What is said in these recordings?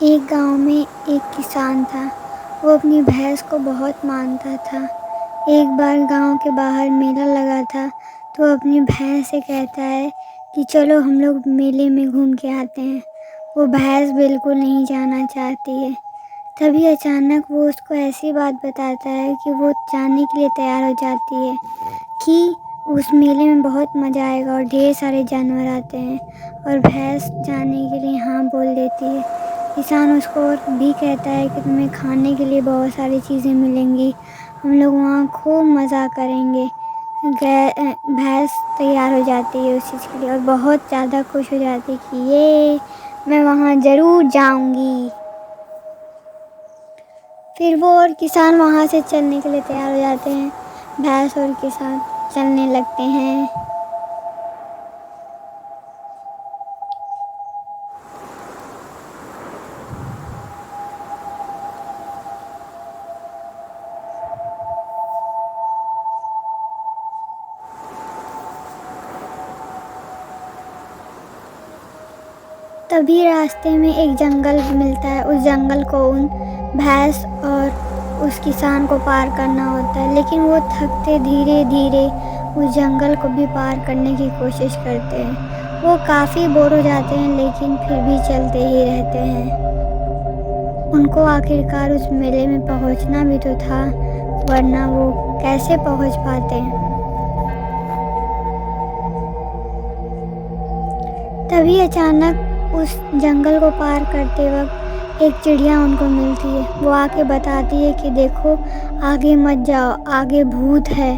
एक गांव में एक किसान था। वो अपनी भैंस को बहुत मानता था। एक बार गांव के बाहर मेला लगा था तो वो अपनी भैंस से कहता है कि चलो हम लोग मेले में घूम के आते हैं। वो भैंस बिल्कुल नहीं जाना चाहती है। तभी अचानक वो उसको ऐसी बात बताता है कि वो जाने के लिए तैयार हो जाती है कि उस मेले में बहुत मज़ा आएगा और ढेर सारे जानवर आते हैं, और भैंस जाने के लिए हाँ बोल देती है। किसान उसको और भी कहता है कि तुम्हें खाने के लिए बहुत सारी चीज़ें मिलेंगी, हम लोग वहाँ खूब मज़ा करेंगे। भैंस तैयार हो जाती है उस चीज़ के लिए और बहुत ज़्यादा खुश हो जाती है कि ये मैं वहाँ ज़रूर जाऊँगी। फिर वो और किसान वहाँ से चलने के लिए तैयार हो जाते हैं। भैंस और किसान चलने लगते हैं। तभी रास्ते में एक जंगल मिलता है। उस जंगल को उन भैंस और उस किसान को पार करना होता है, लेकिन वो थकते धीरे धीरे उस जंगल को भी पार करने की कोशिश करते हैं। वो काफ़ी बोर हो जाते हैं लेकिन फिर भी चलते ही रहते हैं। उनको आखिरकार उस मेले में पहुंचना भी तो था, वरना वो कैसे पहुंच पाते हैं। तभी अचानक उस जंगल को पार करते वक्त एक चिड़िया उनको मिलती है। वो आके बताती है कि देखो आगे मत जाओ, आगे भूत है।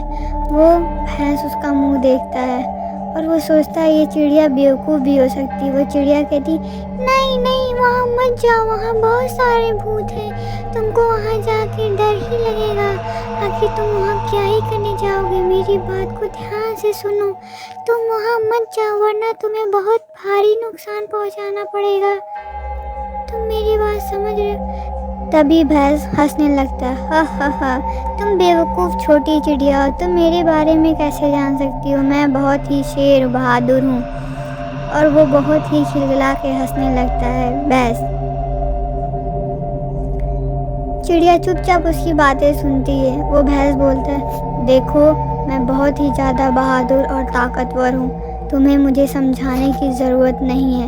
वो भैंस उसका मुंह देखता है और वो सोचता है ये चिड़िया बेवकूफ़ भी हो सकती है। वो चिड़िया कहती नहीं नहीं वहाँ मत जाओ, वहाँ बहुत सारे भूत हैं, तुमको वहाँ जाके डर ही लगेगा। आखिर तुम वहाँ क्या ही करने जाओगे, मेरी बात को ध्यान से सुनो, तुम वहाँ मत जाओ वरना तुम्हें बहुत भारी नुकसान पहुँचाना पड़ेगा। तुम मेरी बात समझ रहे हो? तभी भैंस हंसने लगता है, हा हा हा, तुम बेवकूफ़ छोटी चिड़िया हो, तुम मेरे बारे में कैसे जान सकती हो, मैं बहुत ही शेर बहादुर हूँ। और वो बहुत ही खिलखिला के हंसने लगता है भैंस। चिड़िया चुपचाप उसकी बातें सुनती है। वो भैंस बोलता है देखो मैं बहुत ही ज़्यादा बहादुर और ताकतवर हूँ, तुम्हें मुझे समझाने की ज़रूरत नहीं है,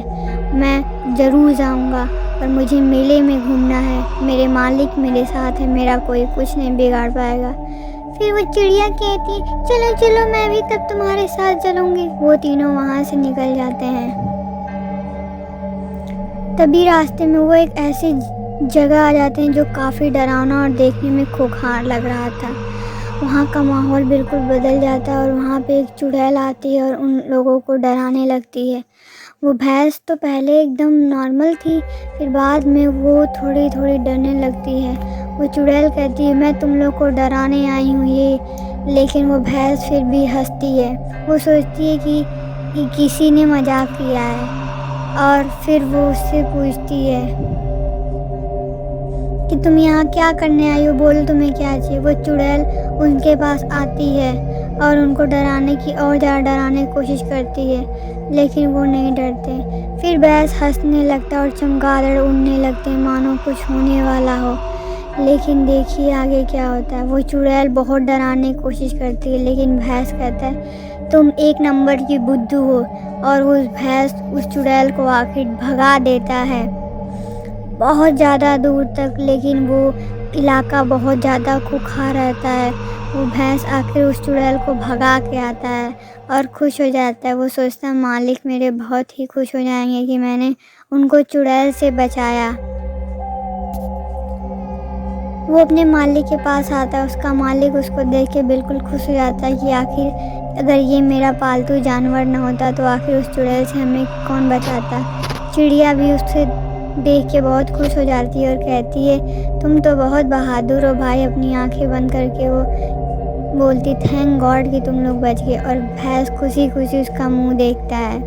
मैं ज़रूर जाऊँगा और मुझे मेले में घूमना है, मेरे मालिक मेरे साथ है, मेरा कोई कुछ नहीं बिगाड़ पाएगा। फिर वो चिड़िया कहती है चलो चलो मैं भी तब तुम्हारे साथ चलूँगी। वो तीनों वहाँ से निकल जाते हैं। तभी रास्ते में वो एक ऐसी जगह आ जाते हैं जो काफ़ी डरावना और देखने में खूंखार लग रहा था। वहाँ का माहौल बिल्कुल बदल जाता है और वहाँ पे एक चुड़ैल आती है और उन लोगों को डराने लगती है। वो भैंस तो पहले एकदम नॉर्मल थी, फिर बाद में वो थोड़ी थोड़ी डरने लगती है। वो चुड़ैल कहती है मैं तुम लोग को डराने आई हूँ ये, लेकिन वो भैंस फिर भी हंसती है। वो सोचती है कि किसी ने मजाक किया है, और फिर वो उससे पूछती है कि तुम यहाँ क्या करने आई हो, बोलो तुम्हें क्या चाहिए। वो चुड़ैल उनके पास आती है और उनको डराने की और ज़्यादा डराने की कोशिश करती है, लेकिन वो नहीं डरते। फिर भैंस हंसने लगता है और चमगादड़ उड़ने लगते हैं मानो कुछ होने वाला हो। लेकिन देखिए आगे क्या होता है। वो चुड़ैल बहुत डराने की कोशिश करती है, लेकिन भैंस कहता है तुम एक नंबर की बुद्धू हो, और उस भैंस उस चुड़ैल को आखिर भगा देता है बहुत ज़्यादा दूर तक। लेकिन वो इलाका बहुत ज़्यादा खूंखार रहता है। वो भैंस आखिर उस चुड़ैल को भगा के आता है और खुश हो जाता है। वो सोचता है मालिक मेरे बहुत ही खुश हो जाएंगे कि मैंने उनको चुड़ैल से बचाया। वो अपने मालिक के पास आता है। उसका मालिक उसको देख के बिल्कुल खुश हो जाता है कि आखिर अगर ये मेरा पालतू जानवर ना होता तो आखिर उस चुड़ैल से हमें कौन बचाता। चिड़िया भी उससे देख के बहुत खुश हो जाती है और कहती है तुम तो बहुत बहादुर हो भाई। अपनी आंखें बंद करके वो बोलती थैंक गॉड कि तुम लोग बच गए, और भैंस खुशी खुशी उसका मुंह देखता है।